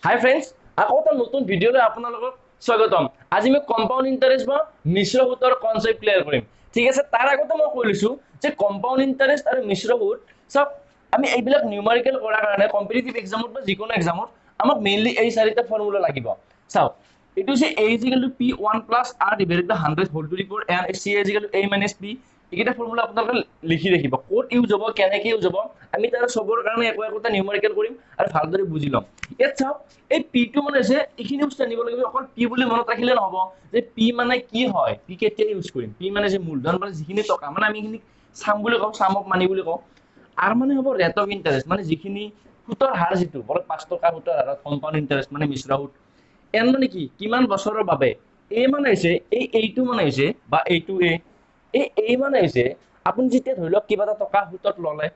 হাই friends, আকৌ এটা নতুন ভিডিঅ'লৈ আপোনালোকক স্বাগতম। আজি মই কম্পাউণ্ড ইণ্টাৰেষ্ট বা মিশ্ৰ সুতৰ কনচেপ্ট ক্লিয়াৰ কৰিম। ঠিক আছে, তাৰ আগতে মই কৈ লৈছোঁ যে কম্পাউণ্ড ইণ্টাৰেষ্ট আৰু মিশ্ৰ সুত চাওক, আমি এইবিলাক নিউমাৰিকেল কৰাৰ কাৰণে কম্পিটিটিভ এক্সামত বা যিকোনো এক্সামত আমাক মেইনলি এই চাৰিটা ফৰ্মুলা লাগিব। চাওক, এইটো হৈছে a = p1 + r / 100 whole to the power n, c = a - p। এইকেইটা ফৰ্মুলা আপোনালোকে লিখি ৰাখিব। ক'ত ইউজ হ'ব, কেনেকৈ ইউজ হ'ব, আমি তাৰ চবৰ কাৰণে একোটা নিউমাৰিকেল কৰিম আৰু ভালদৰে বুজি ল'ম। ইয়াত চাওক, এই পিটো মানে হৈছে এইখিনি বস্তু জানিব লাগিব। অকল পি বুলি মনত ৰাখিলে নহ'ব যে পি মানে কি হয়, পি কেতিয়া ইউজ কৰিম। পি মানে যে মূলধন মানে যিখিনি টকা, মানে আমি এইখিনি চাম বুলি কওঁ, চামক মানি বুলি কওঁ। আৰ মানে হ'ব ৰেট অফ ইণ্টাৰেষ্ট, মানে যিখিনি সুতৰ হাৰ, যিটো 5 টকা সুতৰ হাৰত কম্পাউণ্ড ইণ্টাৰেষ্ট মানে মিশ্ৰ সুত। এন মানে কি, কিমান বছৰৰ বাবে। এ মানে হৈছে এইটো মানে হৈছে বা এইটো এই মানে হৈছে আপুনি যেতিয়া ধৰি লওক কিবা এটা টকা সুতত ল'লে,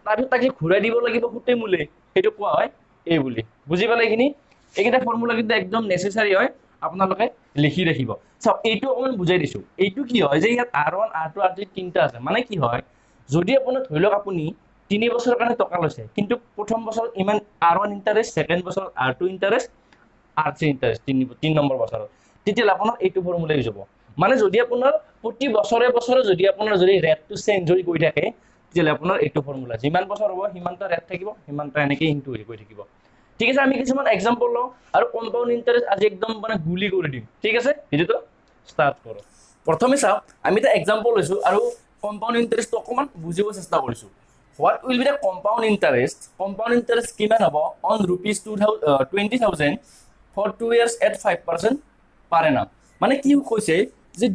তাৰপিছত তাকে ঘূৰাই দিব লাগিব সুতে মূলে, সেইটো কোৱা হয় এই বুলি। বুজি পালে এইখিনি? এইকেইটা ফৰ্মুলা কিন্তু একদম নেচেচাৰী হয়, আপোনালোকে লিখি ৰাখিব। চাওক, এইটো অকণমান বুজাই দিছোঁ। এইটো কি হয় যে ইয়াত R1, R2, R3 তিনিটা আছে। মানে কি হয়, যদি আপোনাৰ ধৰি লওক আপুনি 3 বছৰৰ কাৰণে টকা লৈছে, কিন্তু প্ৰথম বছৰত ইমান R1 ইণ্টাৰেষ্ট, ছেকেণ্ড বছৰত R2 interest, R3 interest 3 number বছৰত, তেতিয়াহ'লে আপোনাৰ এইটো ফৰ্মুলা ইউজ হ'ব। মানে যদি আপোনাৰ প্ৰতি বছৰে বছৰে যদি আপোনাৰ ৰেটটো চেঞ্জ হৈ গৈ থাকে, তেতিয়াহ'লে আপোনাৰ এইটো ফৰ্মুলা, যিমান বছৰ হ'ব সিমানটা ৰেট থাকিব, সিমানটা এনেকৈ ইনটু হৈ গৈ থাকিব। ঠিক আছে, আমি কিছুমান এক্সাম্পল লওঁ আৰু কম্পাউণ্ড ইণ্টাৰেষ্ট আজি একদম মানে গুলি কৰি দিম। ঠিক আছে, ভিডিঅ'টো ষ্টাৰ্ট কৰোঁ। প্ৰথমে চাওক, আমি এটা এক্সাম্পল লৈছোঁ আৰু কম্পাউণ্ড ইণ্টাৰেষ্টটো অকণমান বুজিব চেষ্টা কৰিছোঁ। What will be the compound interest? Compound interest কিমান হ'ব on ₹20,000 for 2 years at 5% per annum? মানে কি কৈছে যে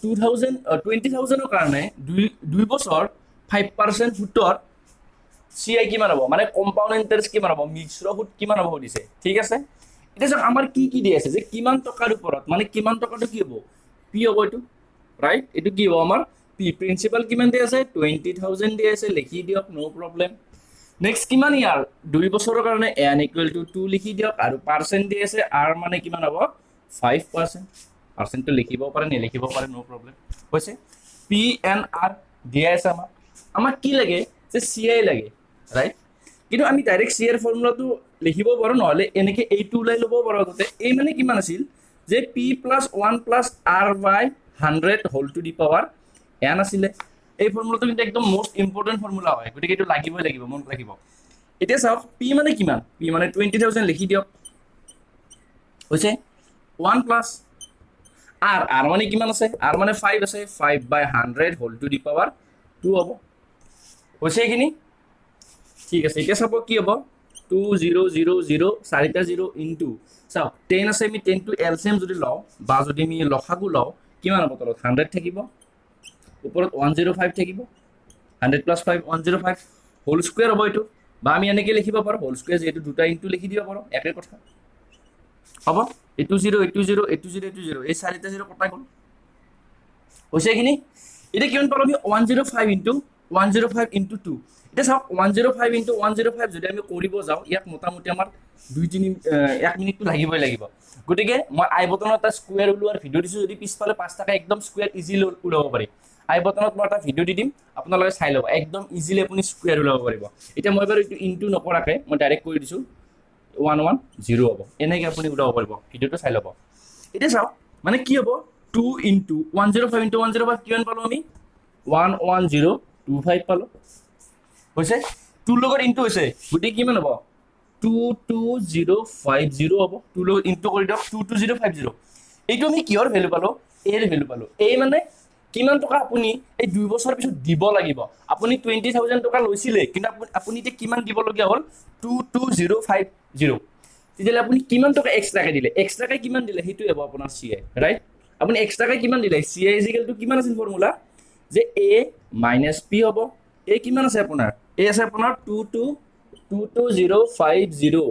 20,000ৰ কাৰণে দুই বছৰ 5% সুতৰ CI কিমান হ'ব, মানে কম্পাউণ্ড ইণ্টাৰেষ্ট কিমান হ'ব, মিশ্ৰ সুত কিমান হ'ব সুধিছে। ঠিক আছে, এতিয়া চাওক আমাৰ কি কি দি আছে, যে কিমান টকাৰ ওপৰত, মানে কিমান টকাটো কি হ'ব, পি হ'ব এইটো, ৰাইট? এইটো কি হ'ব আমাৰ পি। প্ৰিন্সিপাল কিমান দি আছে, 20,000 দি আছে, লিখি দিয়ক, ন' প্ৰব্লেম। নেক্সট কিমান ইয়াৰ, 2 বছৰৰ কাৰণে n = 2 লিখি দিয়ক, আৰু পাৰ্চেণ্ট দি আছে, r মানে কিমান হ'ব 5%। পাৰ্চেণ্টটো লিখিব পাৰে, নিলিখিব পাৰে, ন' প্ৰব্লেম। হৈছে পি এন আৰ দিয়া আছে। আমাক কি লাগে, যে চি আই লাগে, ৰাইট? কিন্তু আমি ডাইৰেক্ট চি আইৰ ফৰ্মুলাটো লিখিব পাৰোঁ, নহ'লে এনেকৈ এইটো ওলাই ল'ব পাৰোঁ। আগতে এই মানে কিমান আছিল, যে p + 1 + r/100 whole to the power n আছিলে। এই ফৰ্মুলাটো কিন্তু একদম মষ্ট ইম্পৰ্টেণ্ট ফৰ্মুলা হয়, গতিকে এইটো লাগিবই লাগিব, মনত ৰাখিব। এতিয়া চাওক, পি মানে কিমান, পি মানে 20,000 লিখি দিয়ক, হৈছে 1 + r মানে কিমান আছে, r মানে 5 আছে, 5/100 whole to the power 2 হ'ব। হৈছে এইখিনি? ঠিক আছে, এতিয়া চাব কি হ'ব, 2000 চাৰিটা 0 ইনটু, চাওক 10 আছে, আমি 10 টো এলচিএম যদি লওঁ বা যদি আমি লসাগু লওঁ, কিমান হ'ব, তলত 100 থাকিব, ওপৰত 105 থাকিব, 100 + 5 105 হোল স্কুৱেৰ হ'ব এইটো, বা আমি এনেকৈ লিখিব পাৰোঁ, হোল স্কুৱেৰ যিহেতু দুটা ইনটু লিখি দিব পাৰোঁ, একে কথা হ'ব। এইটো 0, এইটো 0, এইটো 0, এইটো 0, এই চাৰিটা 0 কটা গ'ল। হৈছে এইখিনি? এতিয়া কিমান পালোঁ আমি, 105 × 2। এতিয়া চাওক, 105 × 105 যদি আমি কৰিব যাওঁ, ইয়াক মোটামুটি আমাৰ 1 মিনিটটো লাগিবই লাগিব। গতিকে মই আই বটনত এটা স্কুৱেৰ ওলোৱাৰ ভিডিঅ' দিছোঁ, যদি পিছফালে 5 টকা একদম স্কুৱেৰ ইজিলি ওলাব পাৰি। আই বটনত মই এটা ভিডিঅ' দি দিম, আপোনালোকে চাই ল'ব, একদম ইজিলি আপুনি স্কুৱেৰ ওলাব পাৰিব। এতিয়া মই বাৰু এইটো ইনটু নকৰাকৈ মই ডাইৰেক্ট কৰি দিছোঁ, 110 হ'ব, এনেকৈ আপুনি ওলাব পাৰিব, ভিডিঅ'টো চাই ল'ব। এতিয়া চাওক, মানে কি হ'ব, 2 × 105 × 105 কিমান পালোঁ আমি, 11025 পালোঁ। হৈছে 2 লগত ইনটু হৈছে, গতিকে কিমান হ'ব, 22050 হ'ব। 2 লগত ইনটু কৰি দিয়ক, 22050। এইটো আমি কিহৰ ভেলু পালোঁ, এৰ ভেলু পালোঁ। এই মানে কিমান টকা আপুনি এই 2 বছৰ পিছত দিব লাগিব। আপুনি 20,000 টকা লৈছিলে, কিন্তু আপুনি এতিয়া কিমান দিবলগীয়া হ'ল, 22050। তেতিয়াহ'লে আপুনি কিমান টকা এক্সট্ৰাকৈ দিলে, এক্সট্ৰাকৈ কিমান দিলে, সেইটোৱে হ'ব আপোনাৰ চি আই, ৰাইট? আপুনি এক্সট্ৰাকৈ কিমান দিলে, চি আই = কিমান আছিল ফৰ্মুলা, যে a - p হ'ব। এ কিমান আছে আপোনাৰ, এ আছে আপোনাৰ 22050,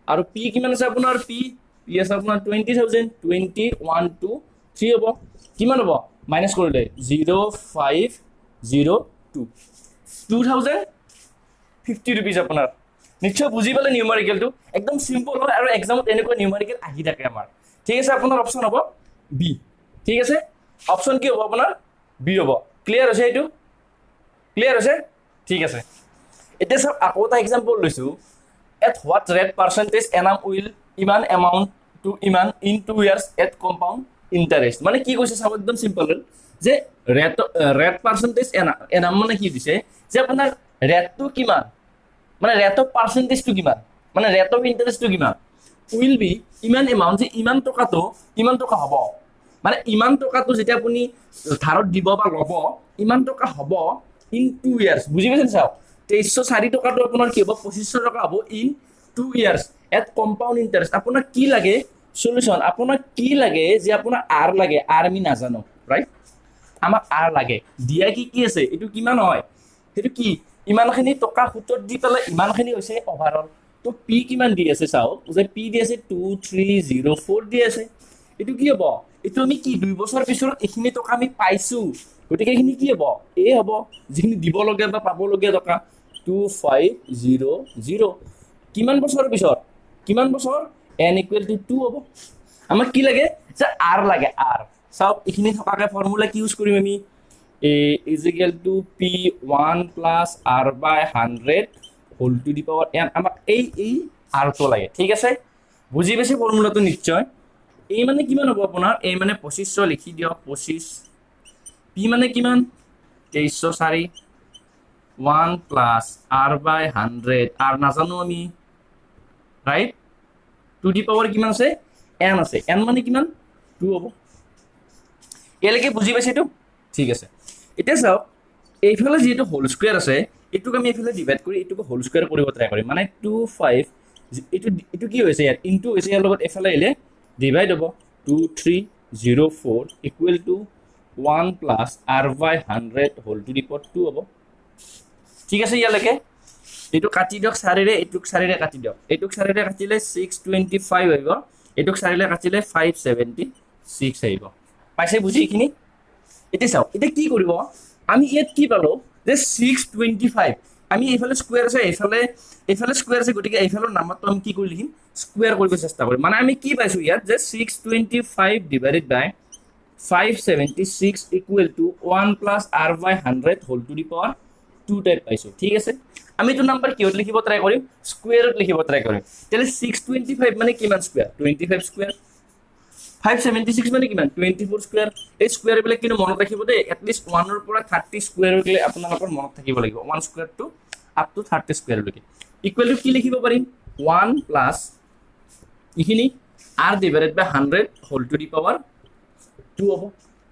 আৰু পি কিমান আছে আপোনাৰ, পি আছে আপোনাৰ 20,000, 2123 হ'ব। কিমান হ'ব, মাইনাছ কৰিলে 0502, 2050 rupees আপোনাৰ। নিশ্চয় বুজি পালে নিউমাৰিকেলটো, একদম চিম্পল হয়, আৰু এক্সামত এনেকুৱা নিউমাৰিকেল আহি থাকে আমাৰ। ঠিক আছে, আপোনাৰ অপশ্যন হ'ব বি। ঠিক আছে, অপশ্যন কি হ'ব আপোনাৰ, বি হ'ব। ক্লিয়াৰ হৈছে এইটো, ক্লিয়াৰ হৈছে? ঠিক আছে, এতিয়া চাওক, আকৌ এটা এক্সাম্পল লৈছোঁ। At what rate percentage Enam will ইমান এমাউন্ট টু ইমান in 2 years at compound interest মানে কি কৈছে চাব একদম সিম্পল যে ৰেট পাৰ্চেন্টেজ এনাম মানে কি দিছে যে আপোনাৰ ৰেটটো কিমান মানে ৰেট অফ পাৰ্চেন্টেজটো কিমান মানে ৰেট অফ ইন্টাৰেষ্টটো কিমান উইল বি ইমান এমাউন্ট যে ইমান টকা হ'ব মানে ইমান টকাটো যেতিয়া আপুনি ধাৰত দিব বা ল'ব ইমান টকা হ'ব ইন 2 ইয়ার্স বুজি পাইছেন চাওক 2304 টকাটো আপোনাৰ কি হ'ব 2500 টকা হ'ব in 2 years at compound interest আপোনাক কি লাগে সলিউশন আপোনাক কি লাগে যে আপোনাৰ আৰ লাগে আৰ আমি নাজানো ৰাইট আমাক আৰ লাগে দিয়া কি আছে এটো কিমান হয় সেইটো কি ইমানখিনি টকা সুতত দি পেলাই ইমানখিনি হৈছে ওভাৰঅল তো পি কিমান দি আছে চাওক যে পি দি আছে 2304 দি আছে এটো কি হ'ব এটো আমি কি 2 বছৰ পিছত এখিনি টকা আমি পাইছো গতিকে এখিনি কি হ'ব এ হ'ব যিখিনি দিব লগা বা পাব লগা টকা 2500 কিমান বছৰ পিছত কিমান বছৰ n = 2 হ'ব আমাক কি লাগে যে r লাগে r চাওক এখিনি থকাকে ফৰ্মুলা কি ইউজ কৰিম আমি a = p1 + r/100 whole to the power n আমাক এই r তো লাগে ঠিক আছে বুজি পাইছে ফৰ্মুলাটো নিশ্চয় এই মানে কিমান হ'ব আপোনাৰ এই মানে 2500 লিখি দিয়ক 25 p মানে কিমান 2304 1 + r/100 r নাজানো আমি রাইট টু দি পাৱাৰ কিমান আছে n আছে n মানে কিমান 2 হ'ব এলৈকে বুজি পাইছে তো ঠিক আছে এটা চাওক এইফালে যেটো হোল স্কয়াৰ আছে এটুক আমি এইফালে ডিভাইড কৰি এটুক হোল স্কয়াৰ কৰিব ট্ৰাই কৰিম মানে 25 এটু কি হৈছে ইয়াত ইনটু হৈছে ইয়াৰ লগত এফালে ইলে ডিভাইড হ'ব 2304 = 1 + r/100 whole to the power 2 হ'ব ঠিক আছে ইয়ালৈকে এটু কাটি দিয়ক চাৰিৰে এটুক চাৰিৰে কাটি দিয়ক এটুক চাৰিৰে কাটিলে 625 আহিব এটুক চাৰিৰে কাটিলে 576 আহিব পাইছে বুজি কিনি এটা চাও এটা কি কৰিব আমি ইয়াত কি পালো যে 625 আমি এইফালে স্কয়াৰ আছে এইফালে স্কয়াৰ আছে গটিকে এইফালৰ নামটো আমি কি কৰি লিখিম স্কয়াৰ কৰিব চেষ্টা কৰিম মানে আমি কি পাইছো ইয়াত যে 625 divided by 576 = 1 + r/100 whole to the power 2 type পাইছো ঠিক আছে আমি তো নাম্বাৰ কিহত লিখিব ট্ৰাই কৰিম স্কয়াৰত লিখিব ট্ৰাই কৰিম তেলে 625 মানে কিমান স্কয়াৰ 25 স্কয়াৰ 576 মানে কিমান 24 স্কয়াৰ এই স্কয়াৰ বিলাক কিনো মনত ৰাখিব দে এট লিষ্ট 1 ৰ পৰা 30 স্কয়াৰ গলে আপোনালোকৰ মনত থাকিব লাগিব 1 square to up to 30 square লৈকে ইকুৱেল টু কি লিখিব পাৰিম 1 প্লাস ইখিনি r divided by 100 whole to the power 2 হ'ব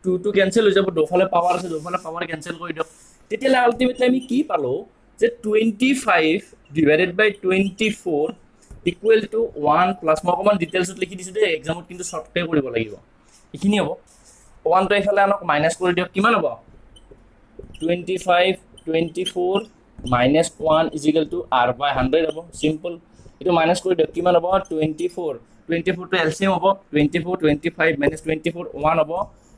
2 টু ক্যান্সেল হৈ যাব দুফালে পাৱাৰ আছে দুফালে পাৱাৰ ক্যান্সেল কৰি দিয়ক তেতিয়ালে আলটিমেটলি আমি কি পালো যে 25 divided by 24 equal to 1 plus মই অকমান ডিটেইলছত লিখি দিছো দে এক্সামত কিন্তু শৰ্টকে কৰিব লাগিব ইখিনি হ'ব 1 টো ইফালে আনক মাইনাস কৰি দিয়ক কিমান হ'ব 25 24 minus 1 = r/100 হ'ব সিম্পল এটো মাইনাস কৰি দিয়ক কিমান হ'ব 24 টো এলসিএম হ'ব 24 25 minus 24 1 হ'ব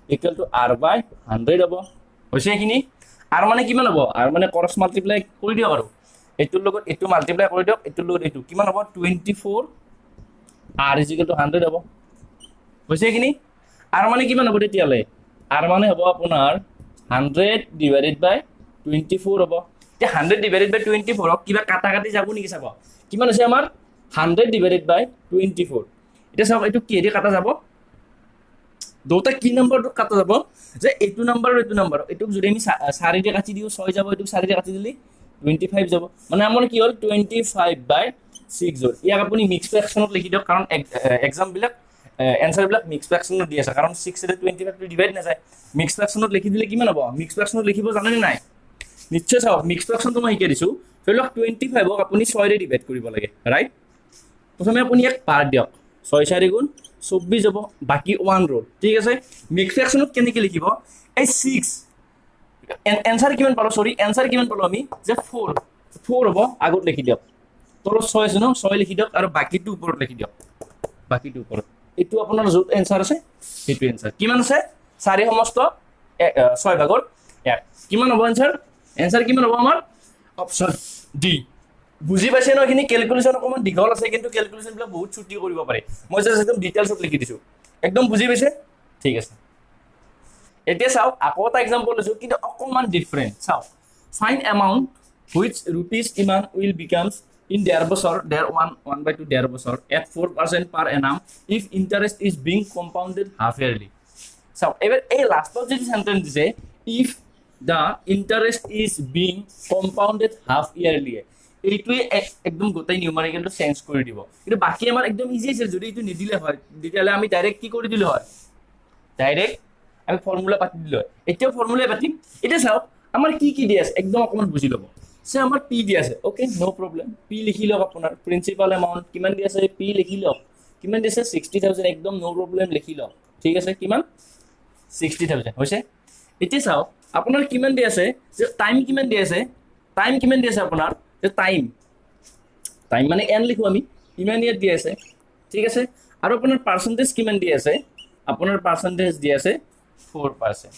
ইকুৱেল টু r/100 হ'ব হৈছে কিনি r মানে কিমান হ'ব r মানে ক্ৰস মাল্টিপ্লাই কৰি দিয়ক আৰু এটোৰ লগত এটো মাল্টিপ্লাই কৰি দিয়ক এটোৰ লগত এটো কিমান হ'ব 24 r = 100 হ'ব হৈছে কিনি r মানে কিমান হ'ব তেতিয়ালে r মানে হ'ব আপোনাৰ 100 ডিভাইডেড বাই 24 হ'ব তে 100 ডিভাইডেড বাই 24 কিবা কাটা কাটি যাব নেকি চাব কিমান আছে আমাৰ 100 ডিভাইডেড বাই 24 এটা চাওক এটো কি দি কাটা যাব দুটা কি নম্বৰটো কাটা যাব যে এটো নম্বৰ আৰু এটো নম্বৰ এটুক যদি আমি 4 দি কাটি দিও 6 যাব এটুক 4 দি কাটি দিলি 25 যাব মানে আমাৰ কি হ'ল 25 বাই 6 জোৰ ইয়াক আপুনি মিক্স ফ্ৰেকশনত লিখি দিয়ক কাৰণ এক্সাম বিলাক এনসাৰ বিলাক মিক্স ফ্ৰেকশনত দি আছে কাৰণ 6 ৰে 25 টো ডিভাইড না যায় মিক্স ফ্ৰেকশনত লিখি দিলে কিমান হ'ব মিক্স ফ্ৰেকশনত লিখিব জানে নাই নিশ্চয় চাওক মিক্স ফ্ৰেকশনটো মই শিকাই দিছো ধৰিলক 25 ক আপুনি 6 ৰে ডিভাইড কৰিব লাগে ৰাইট প্ৰথমে আপুনি এক পাৰ দিয়ক 6 4 গুণ 24 যাব বাকি 1 ৰল ঠিক আছে মিক্স ফ্ৰেকশনত কেনেকৈ লিখিব এই 6 এনসাৰ কিমান পালো সৰি এনসার কিমান পালো আমি যে 4 হ'ব আগত লিখি দিয়ক তলত 6 আছে ন 6 লিখি দিয়ক আৰু বাকিটো ওপৰত লিখি দিয়ক বাকিটো ওপৰত এটো আপোনাৰ যত এনসাৰ আছে এটো এনসাৰ কিমান আছে 4 সমস্ত 6 ভাগৰ 1 কিমান হ'ব এনসাৰ কিমান হ'ব আমাৰ অপচন ডি বুজি পাইছে ন এখিনি ক্যালকুলেশন অকমান দীঘল আছে কিন্তু ক্যালকুলেশন বিলাক বহুত ছুটি কৰিব পাৰে মই জাস্ট একদম ডিটেইলছত লিখি দিছো একদম বুজি পাইছে ঠিক আছে এতিয়া চাও আকৌ এটা एग्जांपल লৈছো কিন্তু অকমান ডিফাৰেন্ট চাও ফাইন্ড এমাউন্ট which rupees ইমান will becomes in ডেৰ বছৰ ডেৰ 1/2 ডেৰ বছৰ at 4% per annum if interest is being compounded half yearly. চাওক এবাৰ এই লাষ্টত যদি সেন্টেন্স দিছে if the interest is being compounded half yearly, এইটোৱে একদম গোটেই নিউমাৰিকেলটো চেঞ্জ কৰি দিব। কিন্তু বাকি আমাৰ একদম ইজি আছে, যদি এইটো নিদিলে হয় তেতিয়াহ'লে আমি ডাইৰেক্ট কি কৰি দিলো হয়, ডাইৰেক্ট আমি ফৰ্মুলা পাতি দিলো হয়। এতিয়াও ফৰ্মুলাই পাতিম। এতিয়া চাওক আমাৰ কি কি দিয়া আছে একদম অকণমান বুজি ল'ব। সে আমাৰ পি দিয়া আছে, অ'কে ন' প্ৰব্লেম, পি লিখি লওক। আপোনাৰ প্ৰিন্সিপাল এমাউণ্ট কিমান দিয়া আছে পি লিখি লওক। কিমান দিছে 60,000, একদম ন' প্ৰব্লেম লিখি লওক। ঠিক আছে, কিমান 60,000 হৈছে। এতিয়া চাওক আপোনাৰ কিমান দিয়া আছে, যে টাইম কিমান দিয়া আছে, টাইম কিমান দিয়া আছে আপোনাৰ, যে টাইম মানে এন লিখোঁ আমি, ইমান ইয়াত দিয়া আছে। ঠিক আছে, আৰু আপোনাৰ পাৰ্চেণ্টেজ কিমান দিয়া আছে, আপোনাৰ পাৰ্চেণ্টেজ দিয়া আছে 4%।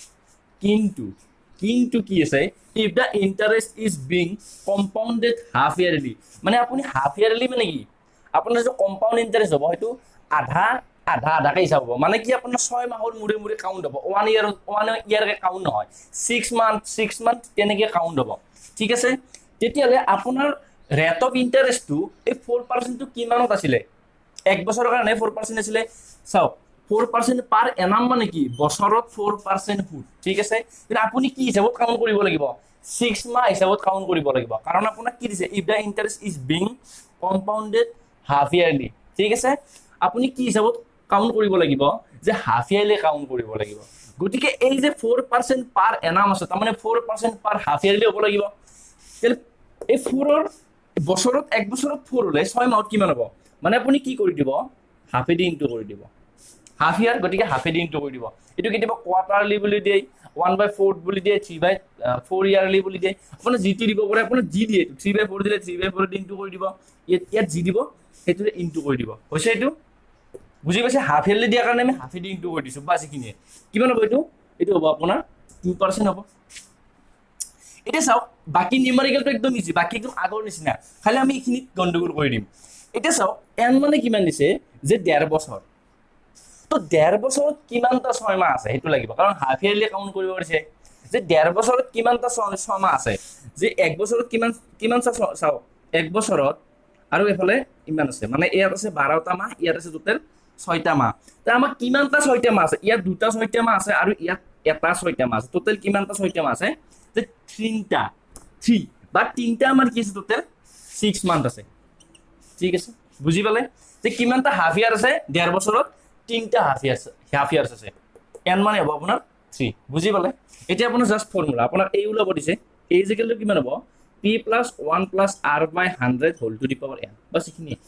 কিন্তু কি আছে, if the interest is being compounded half yearly, মানে আপুনি হাফ ইয়াৰলি মানে কি, আপোনাৰ যিটো কম্পাউণ্ড ইণ্টাৰেষ্ট হ'ব সেইটো আধাকে হিচাপ হ'ব। মানে কি আপোনাৰ 6 মাহৰ মূৰে কাউণ্ট হ'ব, 1 ইয়াৰকে কাউণ্ট নহয়, 6 মান্থ তেনেকৈ কাউণ্ট হ'ব। ঠিক আছে, তেতিয়াহ'লে আপোনাৰ ৰেট অফ ইণ্টাৰেষ্টটো এই 4%টো কিমানত আছিলে, 1 বছৰৰ কাৰণে 4% আছিলে। চাওক 4% পাৰ এনাম মানে কি, বছৰত 4% সুদ। ঠিক আছে, কিন্তু আপুনি কি হিচাপত কাউণ্ট কৰিব লাগিব, 6 মাহ হিচাপত কাউণ্ট কৰিব লাগিব, কাৰণ আপোনাক কি দিছে, if the interest is being compounded half yearly. ঠিক আছে, আপুনি কি হিচাপত কাউণ্ট কৰিব লাগিব, যে হাফ ইয়াৰলি কাউণ্ট কৰিব লাগিব। গতিকে এই যে 4% পাৰ এনাম আছে, তাৰমানে 4% পাৰ হাফ ইয়াৰলি হ'ব লাগিব। এই 4ৰ বছৰত 1 বছৰত 4 হ'লে 6 মাহত কিমান হ'ব, মানে আপুনি কি কৰি দিব, হাফেদি ইনটু কৰি দিব, হাফ ইয়াৰ, গতিকে হাফেদি ইনটু কৰি দিব। এইটো কেতিয়াবা কোৱাৰ্টাৰলি বুলি দিয়ে, 1/4 বুলি দিয়ে, 3/4 ইয়াৰলি বুলি দিয়ে, আপোনাৰ যিটো দিব পাৰে, আপোনাৰ যি দিয়ে 3/4 দিলে 3/4 ইনটু কৰি দিব, ইয়াত যি দিব সেইটোতে ইনটু কৰি দিব। হৈছে এইটো বুজি পাইছে, হাফ ইয়াৰলি দিয়াৰ কাৰণে আমি হাফেদি ইনটু কৰি দিছোঁ, বাছ এইখিনিয়ে। কিমান হ'ব এইটো হ'ব আপোনাৰ 2% হ'ব। এতিয়া চাওক বাকী নিউমাৰিকেলটো একদম ইজি, বাকী একদম আগৰ নিচিনা, খালি আমি এইখিনিত গণ্ডগোল কৰি দিম। এতিয়া চাওক এন মানে কিমান দিছে, যে 1.5 বছৰ, তো 1.5 বছৰত কিমানটা 6 মাহ আছে সেইটো লাগিব, কাৰণ হাফ ইয়াৰলি কাউণ্ট কৰিব পাৰিছে। যে 1.5 বছৰত কিমানটা 6 মাহ আছে, যে 1 বছৰত কিমান চাওক 1 বছৰত আৰু এইফালে ইমান আছে, মানে ইয়াত আছে 12টা মাহ, ইয়াত আছে টোটেল 6টা মাহ। তো আমাক কিমানটা 6টা মাহ আছে, ইয়াত 2টা 6টা মাহ আছে আৰু ইয়াত এটা 6টা মাহ আছে, টোটেল কিমানটা 6টা মাহ আছে, যে 3টা আমাৰ কি আছে, টোটেল 6 মান্থ আছে। ঠিক আছে, বুজি পালে, যে কিমানটা হাফ ইয়াৰ আছে 1.5 বছৰত, 3টা হাফ ইয়াৰ্ছ আছে, এন মানে হ'ব আপোনাৰ 3। বুজি পালে, এতিয়া আপোনাৰ জাষ্ট ফৰ্মুলা আপোনাক এই ওলাব দিছে, এই ইজিকেলটো কিমান হ'ব, p + 1 + r/100 whole to the power n, বাছ এইখিনিয়ে।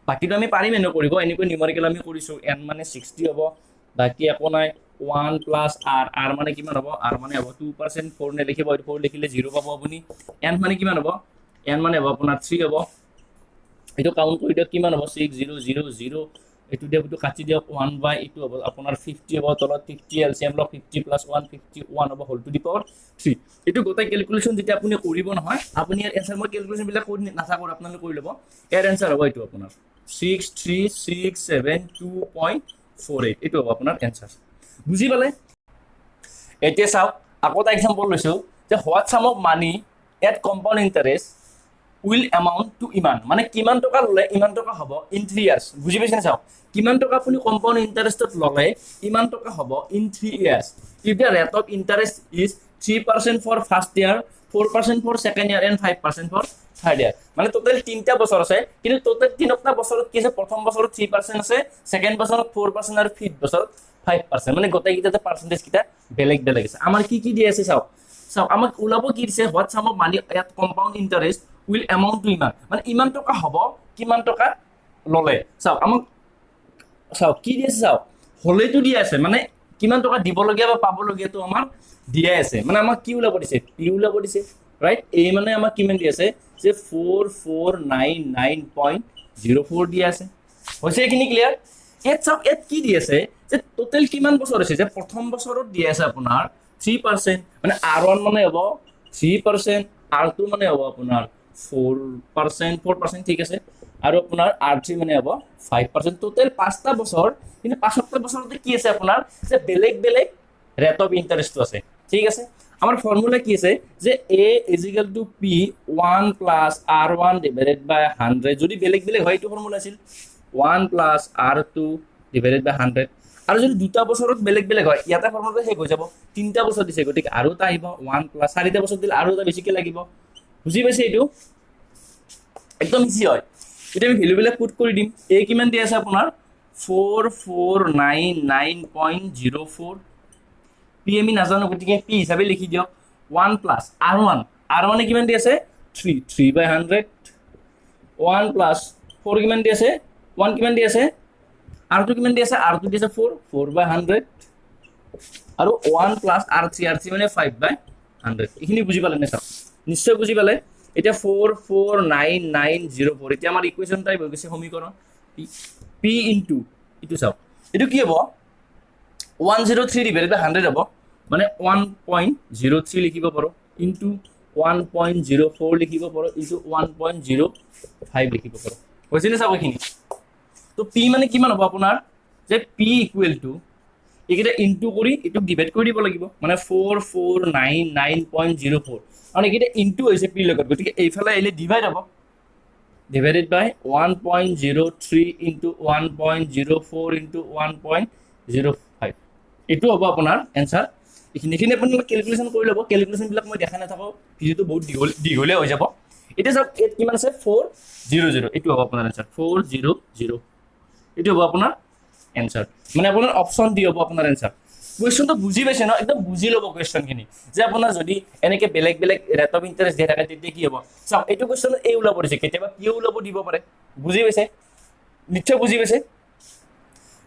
বাকীটো আমি পাৰিম এনেকৈ কৰিব, এনেকৈ নিউমাৰিকেল আমি কৰিছোঁ। n মানে 60 হ'ব, বাকী একো নাই, 1 + r মানে কিমান হ'ব, r মানে হ'ব 2%, 4 নেলিখিব, 4 লিখিলে 0 পাব আপুনি। n মানে কিমান হ'ব, n মানে হ'ব আপোনাৰ 3 হ'ব। এইটো কাউণ্ট কৰি দিয়ক, কিমান হ'ব 6000, এইটো দিয়ক, এইটো কাটি দিয়ক, 1 এইটো হ'ব আপোনাৰ 50 হ'ব, তলত 50 এলচিএম লওক, 50 + 1 51 হ'ব হোল টু দি পাৱাৰ 3। এইটো গোটেই কেলকুলেশ্যন যেতিয়া আপুনি কৰিব নহয়, আপুনি ইয়াৰ এনচাৰ, মই কেলকুলেশ্যনবিলাক কৰি নাথাকোঁ, আপোনালোকে কৰি ল'ব। ইয়াৰ এনচাৰ হ'ব এইটো আপোনাৰ 63672.48, এইটো হ'ব আপোনাৰ এনচাৰ। বুজি পালে? এতিয়া চাওক আকৌ এটা এক্সাম্পল লৈছোঁ, যে what sum of money at compound interest will amount to ইমান, মানে কিমান টকা ল'লে ইমান টকা হ'ব ইন 3 ইয়াৰ্ছ। বুজি পাইছেনে? চাওক কিমান টকা আপুনি কম্পাউণ্ড ইণ্টাৰেষ্টত ল'লে ইমান টকা হ'ব in 3 years. If the rate of interest is 3% for first year, 4% for second year and 5% for third year. মানে টোটেল 3টা বছৰ আছে, কিন্তু টোটেল 3টা বছৰত কি আছে, প্ৰথম বছৰত 3% আছে, ছেকেণ্ড বছৰত 4% আৰু ফিফ্থ বছৰত 5%, মানে গোটেইকেইটাতে পাৰ্চেণ্টেজ কেইটা বেলেগ আছে। আমাৰ কি দিয়া আছে চাওক, আমাক ওলাব কি দিছে, what sum of money at compound interest will amount to ইমান, মানে ইমান টকা হ'ব কিমান টকা ল'লে। চাওক কি দি আছে, চাওক হ'লেতো দিয়া আছে, মানে কিমান টকা দিবলগীয়া বা পাবলগীয়াটো আমাৰ দিয়াই আছে। মানে আমাক কি ওলাব দিছে, পি ওলাব দিছে, ৰাইট। এই মানে আমাক কিমান দি আছে, যে 4499.04 দিয়া আছে। হৈছে এইখিনি ক্লিয়াৰ? ইয়াত চাওক, ইয়াত কি দি আছে, যে টোটেল কিমান বছৰ আছে, যে প্ৰথম বছৰত দিয়া আছে আপোনাৰ 3%, মানে R1 মানে হ'ব 3%, R2 মানে হ'ব আপোনাৰ 4%, ঠিক আছে, আৰু আপোনাৰ R3 মানে হ'ব 5%, টোটেল 5টা বছৰ। কিন্তু 5টা বছৰতে কি আছে আপোনাৰ, যে বেলেগ ৰেট অফ ইণ্টাৰেষ্টটো আছে। ঠিক আছে, আমাৰ ফৰ্মুলা কি আছে যে a is equal to p 1 plus r1 divided by 100 যদি বেলেগ বেলেগ হয় এইটো ফৰ্মুলা আছিল 1 প্লাস r2 ডিভাইডেড বাই 100 আৰু যদি দুটা বছৰত বেলেগ বেলেগ হয় ইয়াতে ফৰ্মুলা শেষ হৈ যাব তিনটা বছৰ দিছে গতিকে আৰু এটা আহিব 1 প্লাস চাৰিটা বছৰ দিলে আৰু এটা বেছিকে লাগিব বুজি পাইছে এইটো একদম ইজি হয় এটা আমি ভ্যালুবিলাক পুট কৰি দিম a কিমান দি আছে আপোনাৰ 4499.04 p আমি নাজানো গতিকে p হিচাপে লিখি দিয়ক 1 প্লাস r1 r1 এ কিমান দি আছে 3/100 1 প্লাস 4 কিমান দি আছে 1 কিমান দি আছে r2 কিমান দি আছে r2 দি আছে 4/100 আৰু 1 প্লাস r3 মানে 5/100 এখিনি বুজি পালে নে স্যার নিশ্চয় বুজি পালে এটা 449904 এটা আমাৰ ইকুৱেশন টাইপ হৈ গৈছে সমীকৰণ p ইনটু ইটো চাও এটো কি হ'ব 103 ডিভাইডেড বাই 100 হ'ব মানে 1.03 লিখিব পাৰো ইনটু 1.04 লিখিব পাৰো ইনটু 1.05 লিখিব পাৰো হৈছে নে চাব এখিনি তো p মানে কিমান হ'ব আপোনাৰ যে p ইকুৱেল টু এইকেইটা ইনটু কৰি এটো ডিভাইড কৰি দিব লাগিব মানে 4499.04 আৰু এইকেইটা ইনটু হৈছে p লগত গতিকে এইফালে আহিলে ডিভাইড হ'ব divided by 1.03 into 1.04 into 1.05 এটো হ'ব আপোনাৰ आंसर এখিনি আপুনি ক্যালকুলেশন কৰি ল'ব ক্যালকুলেশন বিলাক মই দেখা নাথাকো ভিডিওটো বহুত দীঘলে হৈ যাব এটা সব কিমান আছে 400 এটো হ'ব আপোনাৰ आंसर 400 এটো হ'ব আপোনাৰ आंसर মানে আপোনাৰ অপচন দি হ'ব আপোনাৰ आंसर কোৱেশ্চনটো বুজি পাইছে ন একদম বুজি ল'ব কোৱেশ্চনখিনি যে আপোনাৰ যদি এনেকে বেলেগ বেলেগ ৰেট অফ ইন্টাৰেষ্ট দিয়া থাকে তেতিয়া কি হ'ব চাও এইটো কোৱেশ্চন এ ওলাব দিছে কেতিয়াবা কি ওলাব দিব পাৰে বুজি পাইছে নিশ্চয় বুজি পাইছে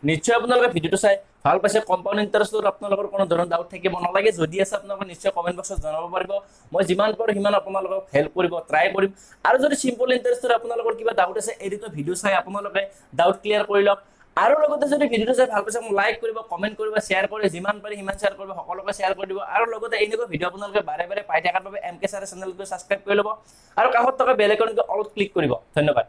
নিশ্চয় আপোনালোকে ভিডিওটো চাই ভাল পাইছে কম্পাউণ্ড ইন্টাৰেষ্টৰ আপোনালোকৰ কোনো ধৰণৰ ডাউট থাকিব নালাগে যদি আছে আপোনালোকে নিশ্চয় কমেন্ট বক্সত জনাব পাৰিব মই যিমান পাৰো সিমান আপোনালোকক হেল্প কৰিব ট্ৰাই কৰিম আৰু যদি সিম্পল ইন্টাৰেষ্টৰ আপোনালোকৰ কিবা ডাউট আছে এডিটো ভিডিও চাই আপোনালোকে ডাউট ক্লিয়াৰ কৰি লওক আৰু লগতে যদি ভিডিওটো চাই ভাল পাইছে মোক লাইক কৰিব কমেন্ট কৰিব শেয়াৰ কৰি যিমান পাৰি সিমান শেয়াৰ কৰিব সকলোকে শেয়াৰ কৰি দিব আৰু লগতে এনেকুৱা ভিডিও আপোনালোকে বাৰে বাৰে পাই থকাৰ বাবে এমকে স্যাৰ চেনেলটো সাবস্ক্ৰাইব কৰি ল'ব আৰু কাষত থকা বেল আইকনটো অল ক্লিক কৰিব ধন্যবাদ